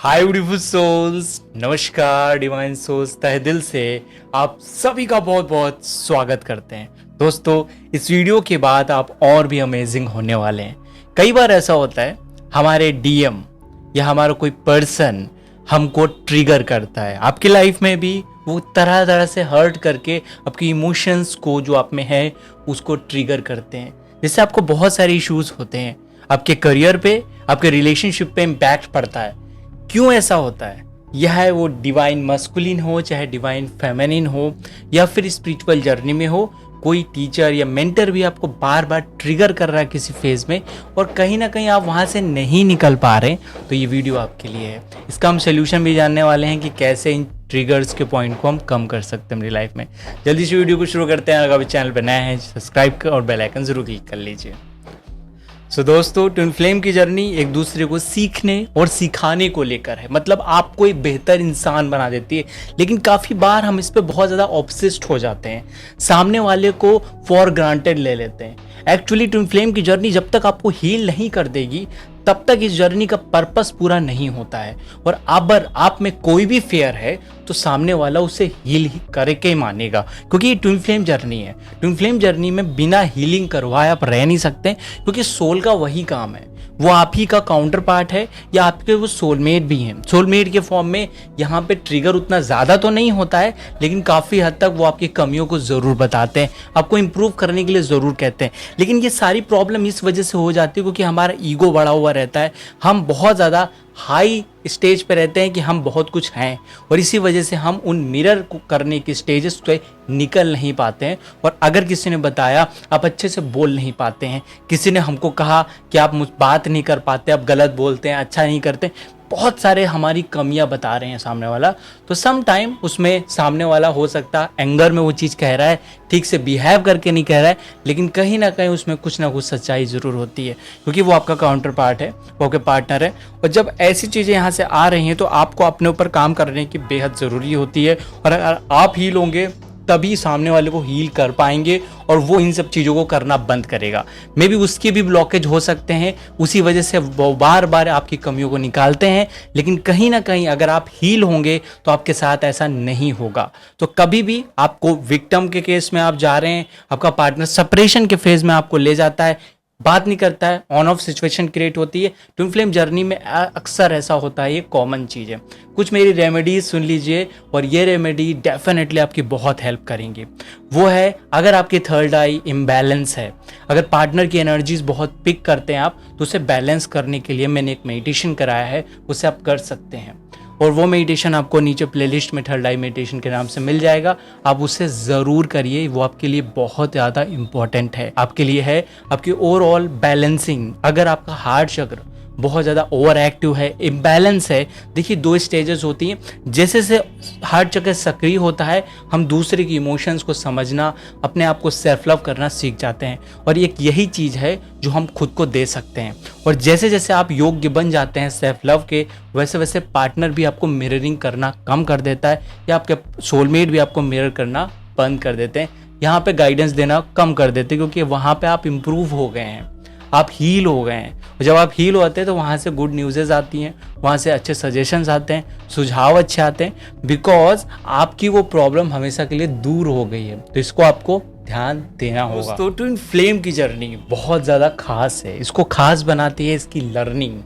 हाय beautiful souls, नमस्कार divine souls. तहे दिल से आप सभी का बहुत बहुत स्वागत करते हैं। दोस्तों, इस वीडियो के बाद आप और भी अमेजिंग होने वाले हैं। कई बार ऐसा होता है हमारे डीएम या हमारा कोई पर्सन हमको ट्रिगर करता है। आपकी लाइफ में भी वो तरह तरह से हर्ट करके आपकी इमोशंस को जो आप में है उसको ट्रिगर करते हैं, जिससे आपको बहुत सारे इश्यूज होते हैं। आपके करियर पे, आपके रिलेशनशिप पे इम्पैक्ट पड़ता है। क्यों ऐसा होता है? यह है वो डिवाइन मस्कुलिन हो चाहे डिवाइन फेमिनिन हो या फिर स्पिरिचुअल जर्नी में हो, कोई टीचर या मेंटर भी आपको बार बार ट्रिगर कर रहा है किसी फेज में और कहीं ना कहीं आप वहां से नहीं निकल पा रहे, तो ये वीडियो आपके लिए है। इसका हम सोल्यूशन भी जानने वाले हैं कि कैसे इन ट्रिगर्स के पॉइंट को हम कम कर सकते हैं अपनी लाइफ में। जल्दी से वीडियो को शुरू करते हैं। अगर अभी चैनल पर नया है सब्सक्राइब कर और बेल आइकन जरूर क्लिक कर लीजिए। दोस्तों, ट्विन फ्लेम की जर्नी एक दूसरे को सीखने और सिखाने को लेकर है। मतलब आपको एक बेहतर इंसान बना देती है, लेकिन काफ़ी बार हम इस पे बहुत ज़्यादा ऑब्सेस्ड हो जाते हैं, सामने वाले को फॉर ग्रांटेड ले लेते हैं। एक्चुअली ट्विन फ्लेम की जर्नी जब तक आपको हील नहीं कर देगी तब तक इस जर्नी का पर्पस पूरा नहीं होता है। और अगर आप में कोई भी फेयर है तो सामने वाला उसे हील ही करके ही मानेगा, क्योंकि ये ट्विन फ्लेम जर्नी है। ट्विन फ्लेम जर्नी में बिना हीलिंग करवाए आप रह नहीं सकते, क्योंकि सोल का वही काम है। वो आप ही का काउंटर पार्ट है या आपके वो सोलमेट भी हैं। सोलमेट के फॉर्म में यहाँ पे ट्रिगर उतना ज़्यादा तो नहीं होता है, लेकिन काफ़ी हद तक वो आपकी कमियों को ज़रूर बताते हैं, आपको इम्प्रूव करने के लिए ज़रूर कहते हैं। लेकिन ये सारी प्रॉब्लम इस वजह से हो जाती है क्योंकि हमारा ईगो बढ़ा हुआ रहता है। हम बहुत ज़्यादा हाई स्टेज पे रहते हैं कि हम बहुत कुछ हैं, और इसी वजह से हम उन मिरर को करने की स्टेजेस पे निकल नहीं पाते हैं। और अगर किसी ने बताया आप अच्छे से बोल नहीं पाते हैं, किसी ने हमको कहा कि आप मुझ बात नहीं कर पाते, आप गलत बोलते हैं, अच्छा नहीं करते, बहुत सारे हमारी कमियां बता रहे हैं सामने वाला, तो सम टाइम उसमें सामने वाला हो सकता है एंगर में वो चीज़ कह रहा है, ठीक से बिहेव करके नहीं कह रहा है, लेकिन कहीं ना कहीं उसमें कुछ ना कुछ सच्चाई ज़रूर होती है, क्योंकि वो आपका काउंटर पार्ट है, वो आपके पार्टनर है। और जब ऐसी चीज़ें यहाँ से आ रही हैं तो आपको अपने ऊपर काम करने की बेहद ज़रूरी होती है। और अगर आप हील होंगे तभी सामने वाले को हील कर पाएंगे और वो इन सब चीज़ों को करना बंद करेगा। मे बी उसके भी ब्लॉकेज हो सकते हैं, उसी वजह से वो बार बार आपकी कमियों को निकालते हैं, लेकिन कहीं ना कहीं अगर आप हील होंगे तो आपके साथ ऐसा नहीं होगा। तो कभी भी आपको विक्टिम के केस में आप जा रहे हैं, आपका पार्टनर सेपरेशन के फेज में आपको ले जाता है, बात नहीं करता है, ऑन ऑफ सिचुएशन क्रिएट होती है, ट्विन फ्लेम जर्नी में अक्सर ऐसा होता है। ये कॉमन चीज़ है। कुछ मेरी रेमेडीज सुन लीजिए और ये रेमेडी डेफिनेटली आपकी बहुत हेल्प करेंगी। वो है, अगर आपकी थर्ड आई इम्बैलेंस है, अगर पार्टनर की एनर्जीज बहुत पिक करते हैं आप, तो उसे बैलेंस करने के लिए मैंने एक मेडिटेशन कराया है, उसे आप कर सकते हैं। और वो मेडिटेशन आपको नीचे प्लेलिस्ट में थर्ड आई मेडिटेशन के नाम से मिल जाएगा, आप उसे ज़रूर करिए। वो आपके लिए बहुत ज़्यादा इंपॉर्टेंट है, आपके लिए है आपकी ओवरऑल बैलेंसिंग। अगर आपका हार्ट चक्र बहुत ज़्यादा ओवर एक्टिव है, इम्बैलेंस है, देखिए दो स्टेजेस होती हैं। जैसे से हार्ट चक्र सक्रिय होता है, हम दूसरे की इमोशंस को समझना, अपने आप को सेल्फ लव करना सीख जाते हैं, और एक यही चीज़ है जो हम खुद को दे सकते हैं। और जैसे जैसे आप योग्य बन जाते हैं सेल्फ लव के, वैसे वैसे पार्टनर भी आपको मिररिंग करना कम कर देता है, या आपके सोलमेट भी आपको मिरर करना बंद कर देते हैं, यहाँ पे गाइडेंस देना कम कर देते हैं, क्योंकि वहाँ पे आप इम्प्रूव हो गए हैं, आप हील हो गए हैं। और जब आप हील होते हैं तो वहाँ से गुड न्यूज़ेज आती हैं, वहाँ से अच्छे सजेशंस आते हैं, सुझाव अच्छे आते हैं, बिकॉज आपकी वो प्रॉब्लम हमेशा के लिए दूर हो गई है। तो इसको आपको ध्यान देना होगा। दोस्तों, ट्विन फ्लेम की जर्नी बहुत ज़्यादा खास है। इसको खास बनाती है इसकी लर्निंग,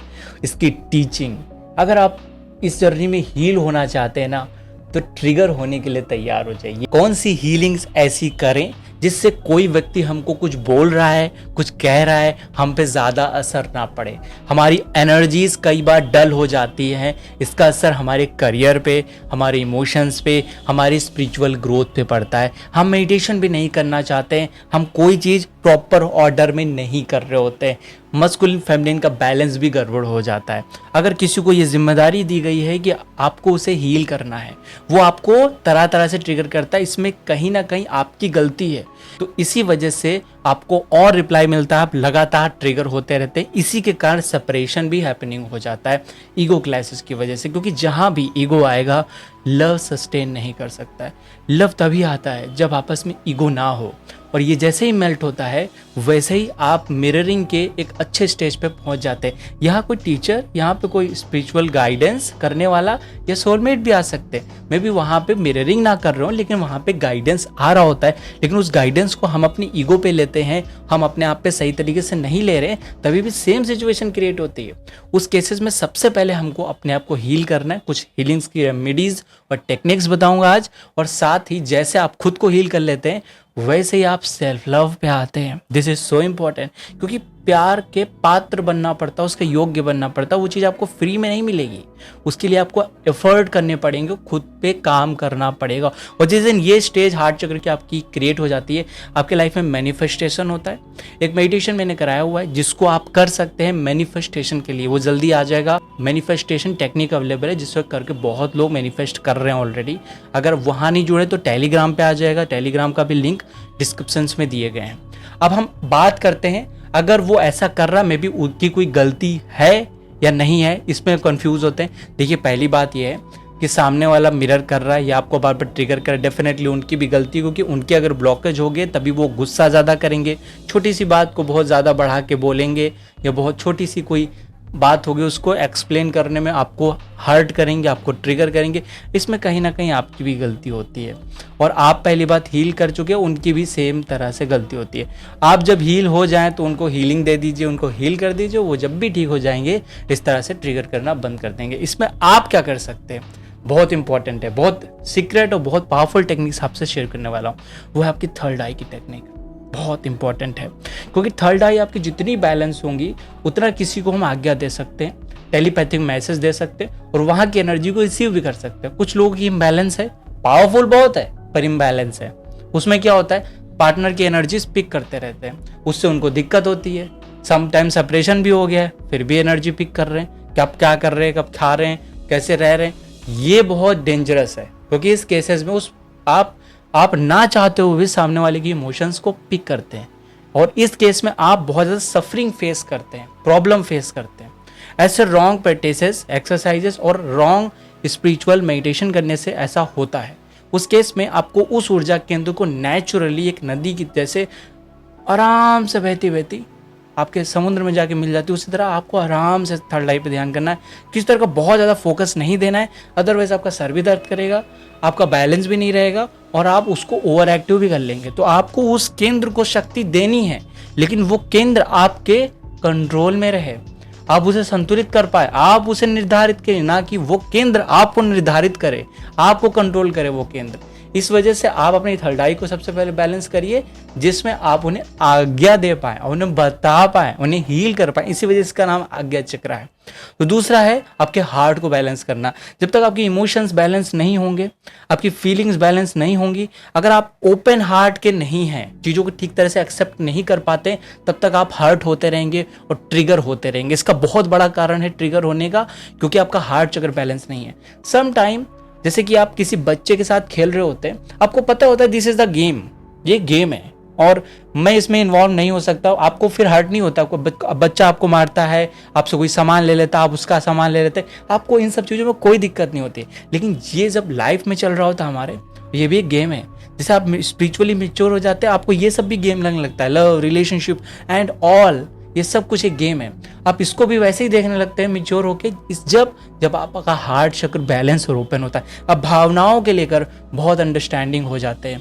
इसकी टीचिंग। अगर आप इस जर्नी में हील होना चाहते हैं ना, तो ट्रिगर होने के लिए तैयार हो जाइए। कौन सी हीलिंग्स ऐसी करें जिससे कोई व्यक्ति हमको कुछ बोल रहा है, कुछ कह रहा है, हम पे ज़्यादा असर ना पड़े। हमारी एनर्जीज कई बार डल हो जाती हैं, इसका असर हमारे करियर पे, हमारे इमोशंस पे, हमारी स्पिरिचुअल ग्रोथ पे पड़ता है। हम मेडिटेशन भी नहीं करना चाहते हैं, हम कोई चीज़ प्रॉपर ऑर्डर में नहीं कर रहे होते हैं, मस्कुलिन फेमिनिन का बैलेंस भी गड़बड़ हो जाता है। अगर किसी को ये जिम्मेदारी दी गई है कि आपको उसे हील करना है, वो आपको तरह तरह से ट्रिगर करता है, इसमें कहीं ना कहीं आपकी गलती है। तो इसी वजह से आपको और रिप्लाई मिलता है, आप लगातार ट्रिगर होते रहते हैं। इसी के कारण सेपरेशन भी हैपनिंग हो जाता है ईगो क्लैशेस की वजह से, क्योंकि जहाँ भी ईगो आएगा लव सस्टेन नहीं कर सकता है। लव तभी आता है जब आपस में ईगो ना हो, और ये जैसे ही मेल्ट होता है वैसे ही आप मिररिंग के एक अच्छे स्टेज पे पहुंच जाते हैं। यहाँ कोई टीचर, यहाँ पे कोई स्पिरिचुअल गाइडेंस करने वाला या सोलमेट भी आ सकते हैं। मैं भी वहाँ पे मिररिंग ना कर रहा हूँ, लेकिन वहाँ पे गाइडेंस आ रहा होता है, लेकिन उस गाइडेंस को हम अपनी ईगो पे लेते हैं, हम अपने आप पे सही तरीके से नहीं ले रहे, तभी भी सेम सिचुएशन क्रिएट होती है। उस केसेस में सबसे पहले हमको अपने आप को हील करना है। कुछ हीलिंग्स की रेमेडीज और टेक्निक्स बताऊंगा आज, और साथ ही जैसे आप खुद को हील कर लेते हैं वैसे ही आप सेल्फ लव पे आते हैं। दिस इज सो इम्पॉर्टेंट, क्योंकि प्यार के पात्र बनना पड़ता है, उसके योग्य बनना पड़ता है। वो चीज़ आपको फ्री में नहीं मिलेगी, उसके लिए आपको एफर्ट करने पड़ेंगे, खुद पे काम करना पड़ेगा। और जिस दिन ये स्टेज हार्ट चक्र की आपकी क्रिएट हो जाती है, आपके लाइफ में मैनिफेस्टेशन होता है। एक मेडिटेशन मैंने कराया हुआ है जिसको आप कर सकते हैं मैनिफेस्टेशन के लिए, वो जल्दी आ जाएगा। मैनिफेस्टेशन टेक्निक अवेलेबल है जिसको करके बहुत लोग मैनिफेस्ट कर रहे हैं ऑलरेडी। अगर वहाँ नहीं जुड़े तो टेलीग्राम पे आ जाएगा, टेलीग्राम का भी लिंक डिस्क्रिप्शन में दिए गए हैं। अब हम बात करते हैं, अगर वो ऐसा कर रहा, मे बी उनकी कोई गलती है या नहीं है, इसमें कंफ्यूज होते हैं। देखिए, पहली बात ये है कि सामने वाला मिरर कर रहा है या आपको बार बार ट्रिगर कर रहा है, डेफिनेटली उनकी भी गलती, क्योंकि उनके अगर ब्लॉकेज हो गए तभी वो गुस्सा ज़्यादा करेंगे, छोटी सी बात को बहुत ज़्यादा बढ़ा के बोलेंगे, या बहुत छोटी सी कोई बात होगी उसको एक्सप्लेन करने में आपको हर्ट करेंगे, आपको ट्रिगर करेंगे। इसमें कहीं ना कहीं आपकी भी गलती होती है, और आप पहली बात हील कर चुके हैं, उनकी भी सेम तरह से गलती होती है। आप जब हील हो जाएं तो उनको हीलिंग दे दीजिए, उनको हील कर दीजिए, वो जब भी ठीक हो जाएंगे इस तरह से ट्रिगर करना बंद कर देंगे। इसमें आप क्या कर सकते हैं, बहुत इंपॉर्टेंट है, बहुत सीक्रेट और बहुत पावरफुल टेक्निक्स आपसे शेयर करने वाला हूँ। वो है आपकी थर्ड आई की टेक्निक, बहुत इंपॉर्टेंट है, क्योंकि थर्ड आई आपकी जितनी बैलेंस होंगी उतना किसी को हम आज्ञा दे सकते हैं, टेलीपैथिक मैसेज दे सकते हैं, और वहाँ की एनर्जी को रिसीव भी कर सकते हैं। कुछ लोगों की इम्बैलेंस है, पावरफुल बहुत है पर इम्बैलेंस है। उसमें क्या होता है, पार्टनर की एनर्जी पिक करते रहते हैं, उससे उनको दिक्कत होती है। समटाइम सेपरेशन भी हो गया है, फिर भी एनर्जी पिक कर रहे हैं, कब क्या कर रहे हैं, कब खा रहे हैं, कैसे रह रहे हैं। ये बहुत डेंजरस है, क्योंकि इस केसेस में आप ना चाहते हुए भी सामने वाले की इमोशंस को पिक करते हैं, और इस केस में आप बहुत ज़्यादा सफरिंग फेस करते हैं, प्रॉब्लम फेस करते हैं। ऐसे रॉन्ग प्रैक्टिसेस, एक्सरसाइजेस और रॉन्ग स्पिरिचुअल मेडिटेशन करने से ऐसा होता है। उस केस में आपको उस ऊर्जा केंद्र को नेचुरली एक नदी की जैसे आराम से बहती बहती आपके समुद्र में जाके मिल जाती है, उसी तरह आपको आराम से थर्ड आई पे ध्यान करना है। किसी तरह का बहुत ज़्यादा फोकस नहीं देना है, अदरवाइज आपका सर भी दर्द करेगा, आपका बैलेंस भी नहीं रहेगा, और आप उसको ओवर एक्टिव भी कर लेंगे। तो आपको उस केंद्र को शक्ति देनी है, लेकिन वो केंद्र आपके कंट्रोल में रहे, आप उसे संतुलित कर पाए, आप उसे निर्धारित करें, ना कि वो केंद्र आपको निर्धारित करे, आपको कंट्रोल करे वो केंद्र। इस वजह से आप अपनी थर्ड आई को सबसे पहले बैलेंस करिए, जिसमें आप उन्हें आज्ञा दे पाए, उन्हें बता पाए, उन्हें हील कर पाए। इसी वजह से इसका नाम आज्ञा चक्र है। तो दूसरा है आपके हार्ट को बैलेंस करना। जब तक आपकी इमोशंस बैलेंस नहीं होंगे, आपकी फीलिंग्स बैलेंस नहीं होंगी, अगर आप ओपन हार्ट के नहीं हैं, चीज़ों को ठीक तरह से एक्सेप्ट नहीं कर पाते, तब तक आप हर्ट होते रहेंगे और ट्रिगर होते रहेंगे। इसका बहुत बड़ा कारण है ट्रिगर होने का, क्योंकि आपका हार्ट चक्र बैलेंस नहीं है। सम टाइम जैसे कि आप किसी बच्चे के साथ खेल रहे होते हैं, आपको पता होता है दिस इज द गेम, ये गेम है और मैं इसमें इन्वॉल्व नहीं हो सकता, आपको फिर हर्ट नहीं होता। बच्चा आपको मारता है, आपसे कोई सामान ले लेता, आप उसका सामान ले लेते, आपको इन सब चीज़ों में कोई दिक्कत नहीं होती। लेकिन ये जब लाइफ में चल रहा होता है हमारे, ये भी एक गेम है। जैसे आप स्पिरिचुअली मैच्योर हो जाते हैं, आपको ये सब भी गेम लगने लगता है, लव, रिलेशनशिप एंड ऑल, ये सब कुछ एक गेम है। आप इसको भी वैसे ही देखने लगते हैं मैच्योर होके, जब आपका हार्ट चक्र बैलेंस और ओपन होता है। अब भावनाओं के लेकर बहुत अंडरस्टैंडिंग हो जाते हैं,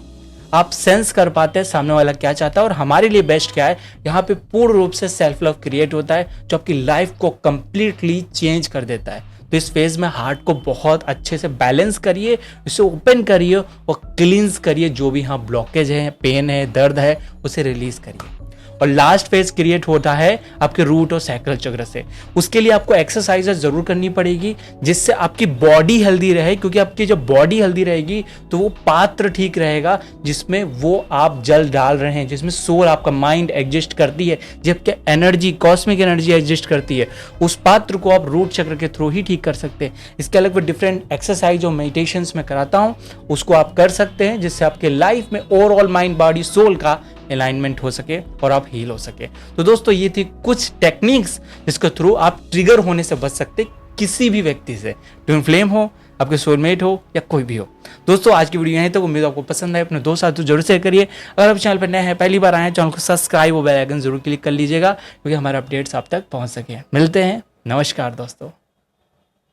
आप सेंस कर पाते हैं सामने वाला क्या चाहता है और हमारे लिए बेस्ट क्या है। यहाँ पे पूर्ण रूप से सेल्फ लव क्रिएट होता है, जो आपकी लाइफ को कंप्लीटली चेंज कर देता है। तो इस फेज में हार्ट को बहुत अच्छे से बैलेंस करिए, इसे ओपन करिए और क्लींस करिए। जो भी यहाँ ब्लॉकेज है, पेन है, दर्द है, उसे रिलीज करिए। और लास्ट फेज क्रिएट होता है आपके रूट और सैक्रल चक्र से। उसके लिए आपको एक्सरसाइज जरूर करनी पड़ेगी जिससे आपकी बॉडी हेल्दी रहे, क्योंकि आपकी जब बॉडी हेल्दी रहेगी तो वो पात्र ठीक रहेगा जिसमें वो आप जल डाल रहे हैं, जिसमें सोल आपका माइंड एग्जिस्ट करती है, जबकि एनर्जी कॉस्मिक एनर्जी एग्जिस्ट करती है, उस पात्र को आप रूट चक्र के थ्रू ही ठीक कर सकते हैं। इसके अलग डिफरेंट एक्सरसाइज और मेडिटेशंस में कराता हूं, उसको आप कर सकते हैं जिससे आपके लाइफ में ओवरऑल माइंड बॉडी सोल का अलाइनमेंट हो सके और आप हील हो सके। तो दोस्तों ये थी कुछ टेक्निक्स जिसके थ्रू आप ट्रिगर होने से बच सकते किसी भी व्यक्ति से, ट्विन फ्लेम हो, आपके सोलमेट हो या कोई भी हो। दोस्तों आज की वीडियो यहीं तक, उम्मीद आपको पसंद आए, अपने दोस्त साथियों जरूर शेयर करिए। अगर आप चैनल पर नए हैं, पहली बार आए हैं, चैनल को सब्सक्राइब और बेल आइकन जरूर क्लिक कर लीजिएगा क्योंकि हमारे अपडेट्स आप तक पहुंच सके। मिलते हैं, नमस्कार दोस्तों।